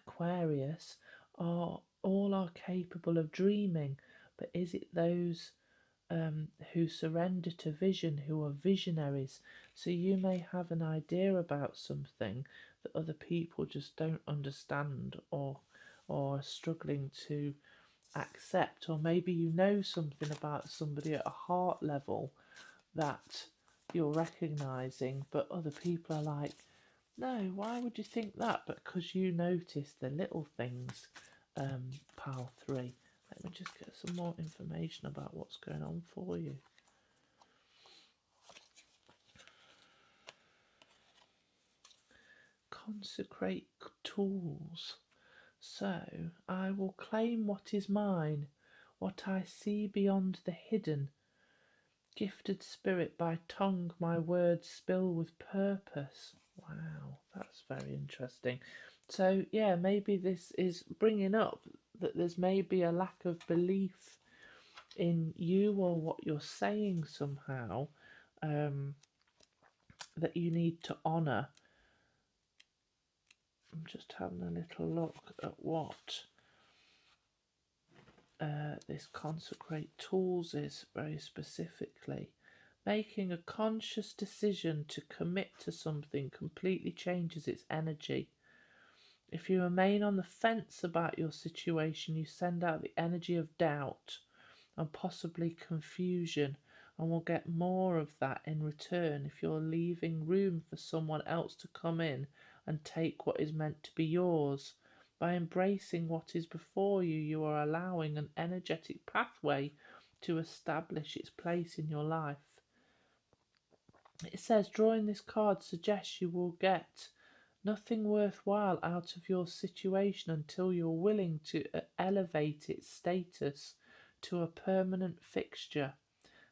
Aquarius all are capable of dreaming, but is it those who surrender to vision who are visionaries? So you may have an idea about something that other people just don't understand or are struggling to accept, or maybe you know something about somebody at a heart level that you're recognizing, but other people are like, no, why would you think that? But because you notice the little things. Pile 3. Let me just get some more information about what's going on for you. Consecrate tools. So, I will claim what is mine, what I see beyond the hidden. Gifted spirit, by tongue my words spill with purpose. Wow, that's very interesting. So yeah, maybe this is bringing up that there's maybe a lack of belief in you or what you're saying somehow, that you need to honour. I'm just having a little look at what this consecrate tools is very specifically. Making a conscious decision to commit to something completely changes its energy. If you remain on the fence about your situation, you send out the energy of doubt and possibly confusion, and will get more of that in return if you're leaving room for someone else to come in and take what is meant to be yours. By embracing what is before you, you are allowing an energetic pathway to establish its place in your life. It says drawing this card suggests you will get nothing worthwhile out of your situation until you're willing to elevate its status to a permanent fixture.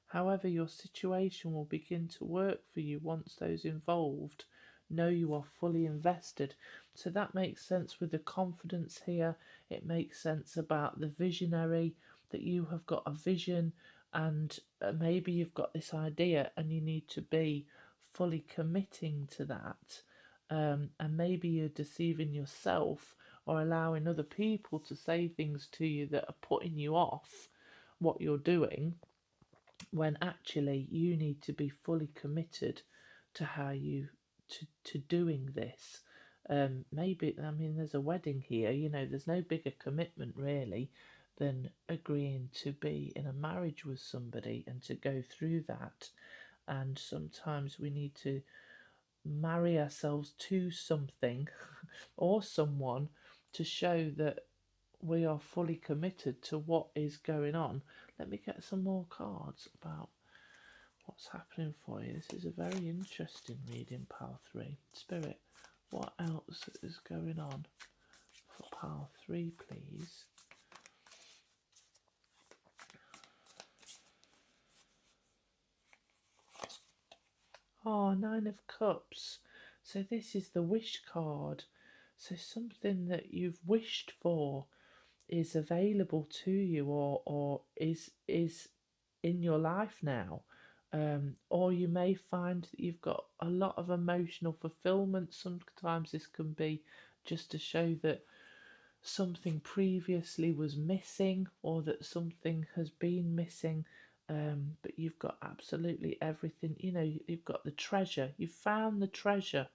However, your situation will begin to work for you once those involved know you are fully invested. So that makes sense with the confidence here. It makes sense about the visionary, that you have got a vision and maybe you've got this idea and you need to be fully committing to that. And maybe you're deceiving yourself or allowing other people to say things to you that are putting you off what you're doing, when actually you need to be fully committed to how you to doing this. Maybe, I mean, there's a wedding here, you know, there's no bigger commitment really than agreeing to be in a marriage with somebody and to go through that. And sometimes we need to marry ourselves to something or someone to show that we are fully committed to what is going on. Let me get some more cards about What's happening for you? This is a very interesting reading, pile 3. Spirit, what else is going on for pile 3, please? Oh, 9 of Cups. So this is the wish card. So something that you've wished for is available to you, or is in your life now. Or you may find that you've got a lot of emotional fulfillment. Sometimes this can be just to show that something previously was missing, or that something has been missing. But you've got absolutely everything. You know, you've got the treasure. You've found the treasure,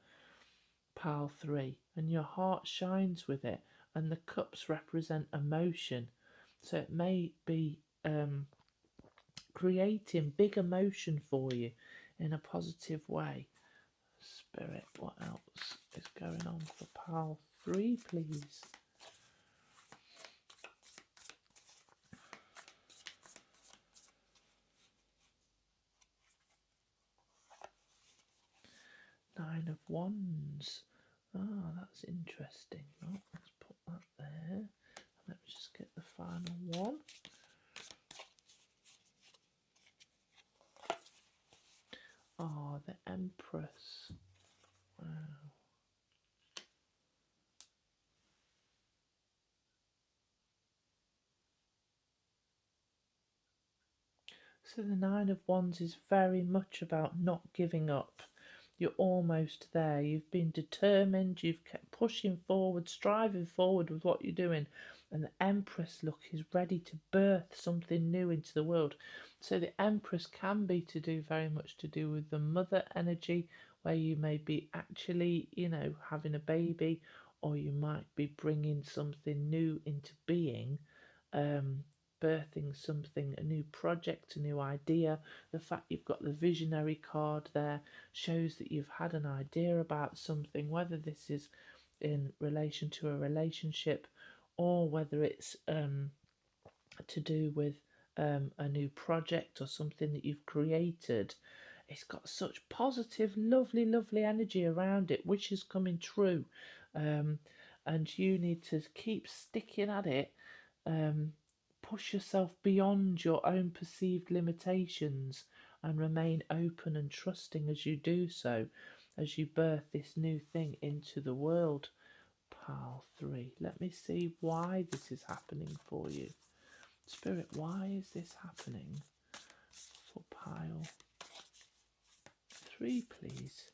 pile 3, and your heart shines with it. And the cups represent emotion. So it may be creating big emotion for you in a positive way. Spirit, what else is going on for pile 3, please? Nine of Wands. Ah, that's interesting. Oh, let's put that there. Let me just get the final one. Ah, the Empress. Wow. So the Nine of Wands is very much about not giving up. You're almost there. You've been determined. You've kept pushing forward, striving forward with what you're doing. And the Empress, look, is ready to birth something new into the world. So the Empress can be to do very much to do with the mother energy, where you may be actually, you know, having a baby, or you might be bringing something new into being. Birthing something, a new project, a new idea. The fact you've got the visionary card there shows that you've had an idea about something, whether this is in relation to a relationship, or whether it's to do with a new project or something that you've created. It's got such positive, lovely, lovely energy around it, which is coming true. Um, and you need to keep sticking at it. Push yourself beyond your own perceived limitations and remain open and trusting as you do so, as you birth this new thing into the world. Pile 3. Let me see why this is happening for you. Spirit, why is this happening for pile 3, please?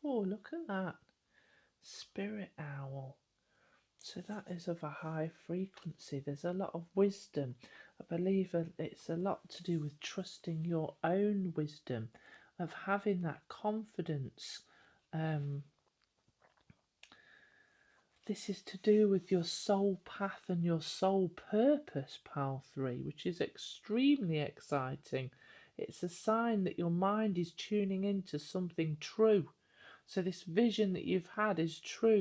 Oh, look at that. Spirit owl. So that is of a high frequency. There's a lot of wisdom. I believe it's a lot to do with trusting your own wisdom, of having that confidence. This is to do with your soul path and your soul purpose, pile 3, which is extremely exciting. It's a sign that your mind is tuning into something true. So this vision that you've had is true.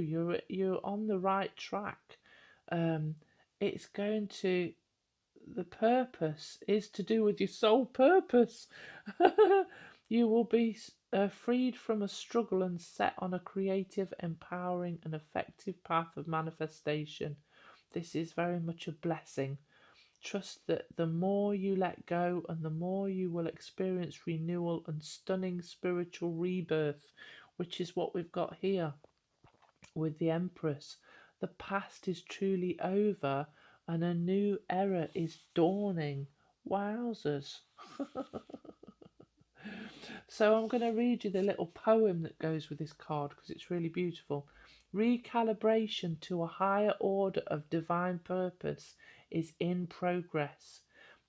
You're on the right track. It's going to, the purpose is to do with your soul purpose. You will be freed from a struggle and set on a creative, empowering, and effective path of manifestation. This is very much a blessing. Trust that the more you let go and the more you will experience renewal and stunning spiritual rebirth, which is what we've got here with the Empress. The past is truly over and a new era is dawning. Wowzers. So I'm going to read you the little poem that goes with this card because it's really beautiful. Recalibration to a higher order of divine purpose is in progress.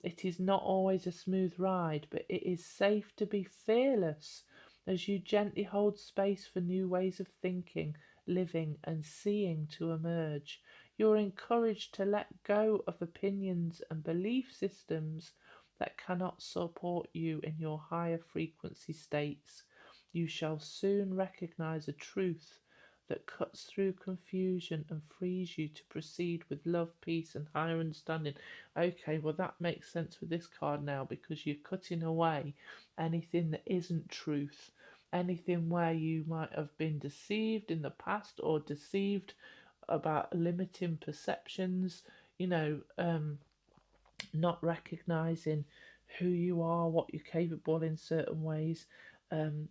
It is not always a smooth ride, but it is safe to be fearless as you gently hold space for new ways of thinking, living, and seeing to emerge. You're encouraged to let go of opinions and belief systems that cannot support you in your higher frequency states. You shall soon recognize a truth that cuts through confusion and frees you to proceed with love, peace, and higher understanding. Okay, well, that makes sense with this card now, because you're cutting away anything that isn't truth, anything where you might have been deceived in the past or deceived about limiting perceptions, you know, not recognizing who you are, what you're capable in certain ways. um,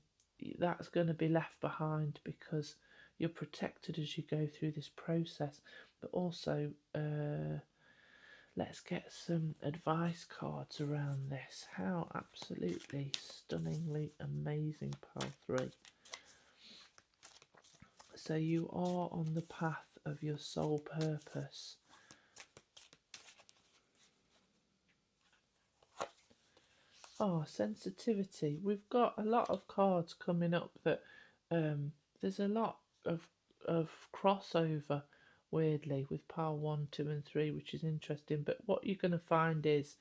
that's going to be left behind, because you're protected as you go through this process. But also, let's get some advice cards around this. How absolutely stunningly amazing, pile 3. So you are on the path of your soul purpose. Oh, sensitivity. We've got a lot of cards coming up that there's a lot of crossover, weirdly, with pile 1, 2, and 3, which is interesting. But what you're going to find is,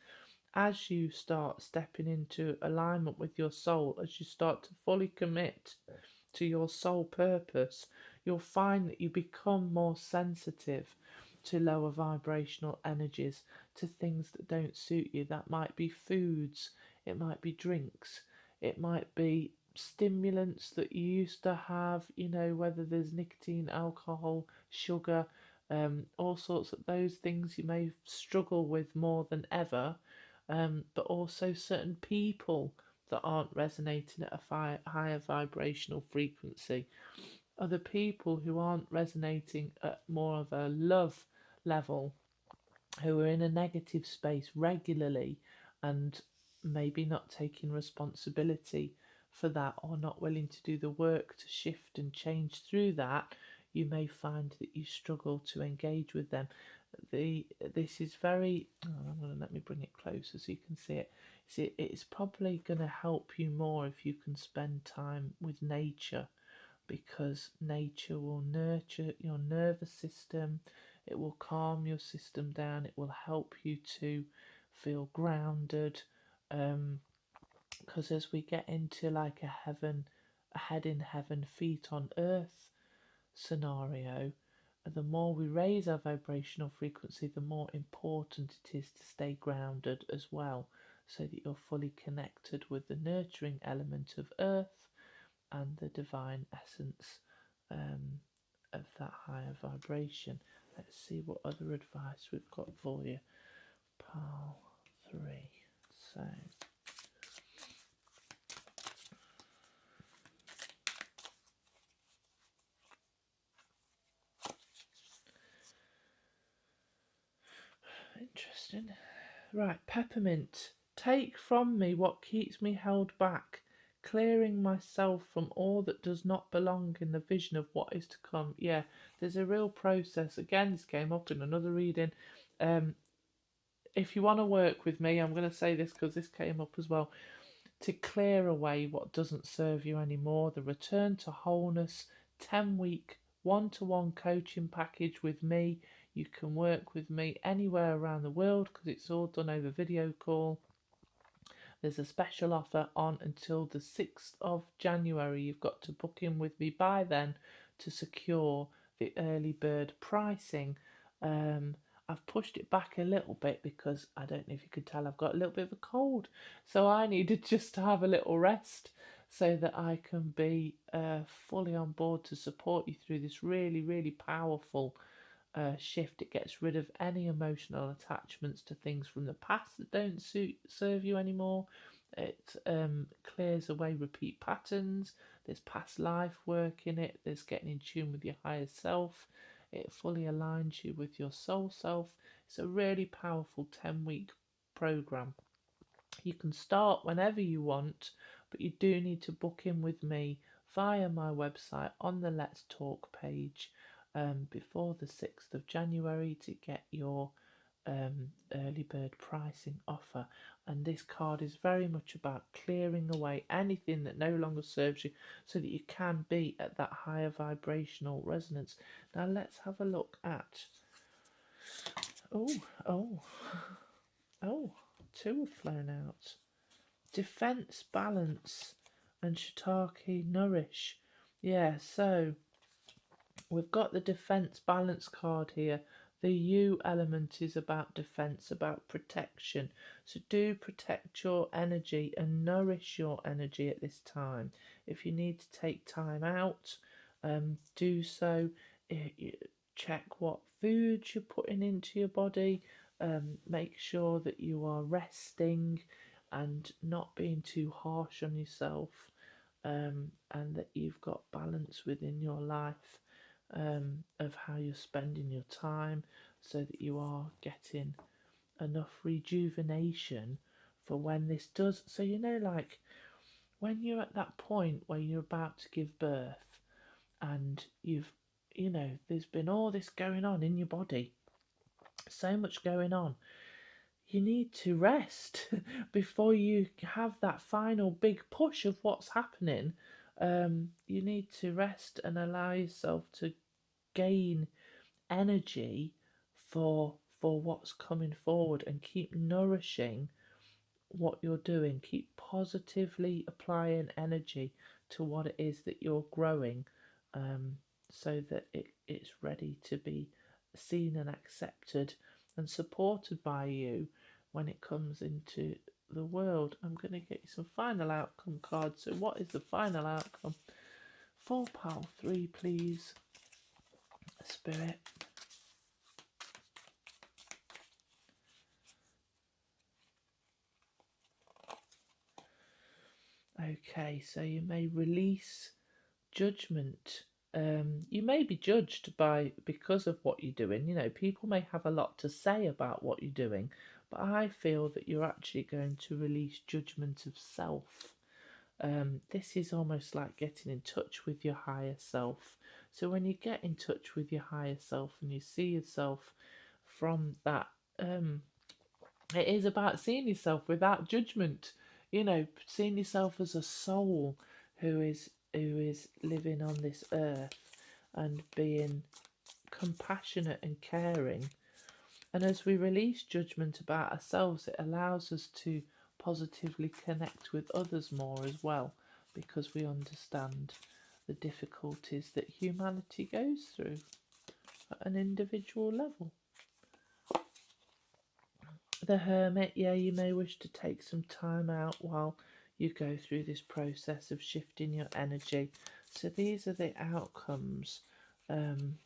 as you start stepping into alignment with your soul, as you start to fully commit to your soul purpose, you'll find that you become more sensitive to lower vibrational energies, to things that don't suit you. That might be foods, it might be drinks, it might be stimulants that you used to have, you know, whether there's nicotine, alcohol, sugar, all sorts of those things you may struggle with more than ever, but also certain people that aren't resonating at a higher vibrational frequency. Other people who aren't resonating at more of a love level, who are in a negative space regularly and maybe not taking responsibility for that, or not willing to do the work to shift and change through that, you may find that you struggle to engage with them. This is very, I'm going to let me bring it closer so you can see it. See, it's probably going to help you more if you can spend time with nature, because nature will nurture your nervous system, it will calm your system down, it will help you to feel grounded. Because as we get into like a head in heaven, feet on earth scenario, the more we raise our vibrational frequency, the more important it is to stay grounded as well, so that you're fully connected with the nurturing element of earth and the divine essence of that higher vibration. Let's see what other advice we've got for you. Pile 3. So, interesting. Right, peppermint. Take from me what keeps me held back, clearing myself from all that does not belong in the vision of what is to come. Yeah, there's a real process. Again, this came up in another reading. If you want to work with me, I'm going to say this because this came up as well, to clear away what doesn't serve you anymore. The Return to Wholeness 10-week one-to-one coaching package with me. You can work with me anywhere around the world because it's all done over video call. There's a special offer on until the 6th of January. You've got to book in with me by then to secure the early bird pricing. I've pushed it back a little bit because I don't know if you could tell, I've got a little bit of a cold. So I needed just to have a little rest so that I can be fully on board to support you through this really, really powerful shift. It gets rid of any emotional attachments to things from the past that don't serve you anymore. It clears away repeat patterns. There's past life work in it. There's getting in tune with your higher self. It fully aligns you with your soul self. It's a really powerful 10-week program. You can start whenever you want, but you do need to book in with me via my website on the Let's Talk page before the 6th of January to get your early bird pricing offer. And this card is very much about clearing away anything that no longer serves you so that you can be at that higher vibrational resonance. Now let's have a look at, oh, two have flown out. Defense, balance, and shiitake nourish. Yeah, so We've got the defense balance card here. The U element is about defense, about protection. So do protect your energy and nourish your energy at this time. If you need to take time out, do so. Check what foods you're putting into your body. Make sure that you are resting and not being too harsh on yourself, and that you've got balance within your life, of how you're spending your time, so that you are getting enough rejuvenation for when this does. So, like when you're at that point where you're about to give birth and there's been all this going on in your body, so much going on. You need to rest before you have that final big push of what's happening. You need to rest and allow yourself to gain energy for what's coming forward, and keep nourishing what you're doing. Keep positively applying energy to what it is that you're growing, so that it's ready to be seen and accepted and supported by you when it comes into the world. I'm going to get you some final outcome cards. So what is the final outcome? 4 pile 3, please, Spirit. Okay, so you may release judgment. You may be judged because of what you're doing. People may have a lot to say about what you're doing, but I feel that you're actually going to release judgment of self. This is almost like getting in touch with your higher self. So when you get in touch with your higher self and you see yourself from that, it is about seeing yourself without judgment. Seeing yourself as a soul who is living on this earth and being compassionate and caring. And as we release judgment about ourselves, it allows us to positively connect with others more as well, because we understand the difficulties that humanity goes through at an individual level. The Hermit, yeah, you may wish to take some time out while you go through this process of shifting your energy. So these are the outcomes. And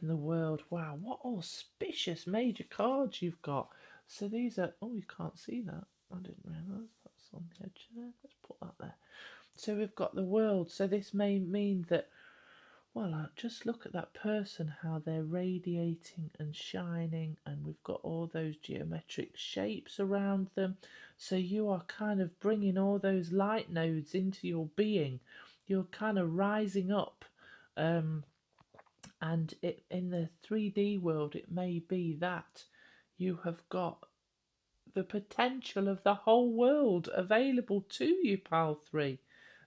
the World. Wow, what auspicious major cards you've got. So these are, oh, you can't see that. I didn't realise that's on the edge there. Let's put that there. So we've got the World. So this may mean that, well, just look at that person, how they're radiating and shining, and we've got all those geometric shapes around them. So you are kind of bringing all those light nodes into your being. You're kind of rising up. And in the 3D world, it may be that you have got the potential of the whole world available to you, Pal 3.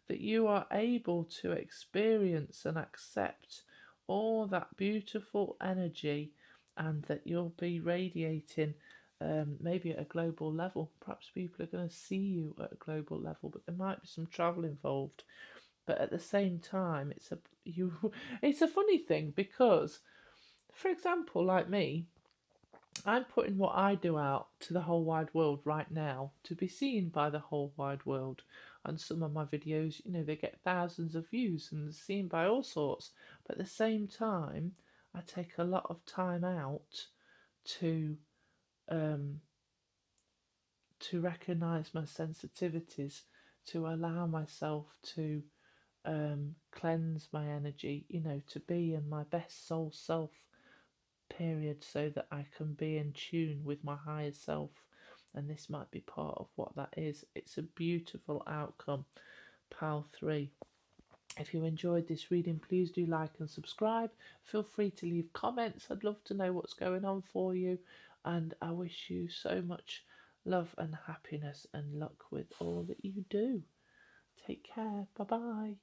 That you are able to experience and accept all that beautiful energy, and that you'll be radiating, maybe at a global level. Perhaps people are going to see you at a global level, but there might be some travel involved. But at the same time, it's a funny thing, because, for example, like me, I'm putting what I do out to the whole wide world right now to be seen by the whole wide world. And some of my videos, they get thousands of views and seen by all sorts. But at the same time, I take a lot of time out to recognise my sensitivities, to allow myself to cleanse my energy, to be in my best soul self period, so that I can be in tune with my higher self. And this might be part of what that is. It's a beautiful outcome, Pal 3. If you enjoyed this reading, please do like and subscribe. Feel free to leave comments. I'd love to know what's going on for you. And I wish you so much love and happiness and luck with all that you do. Take care. Bye-bye.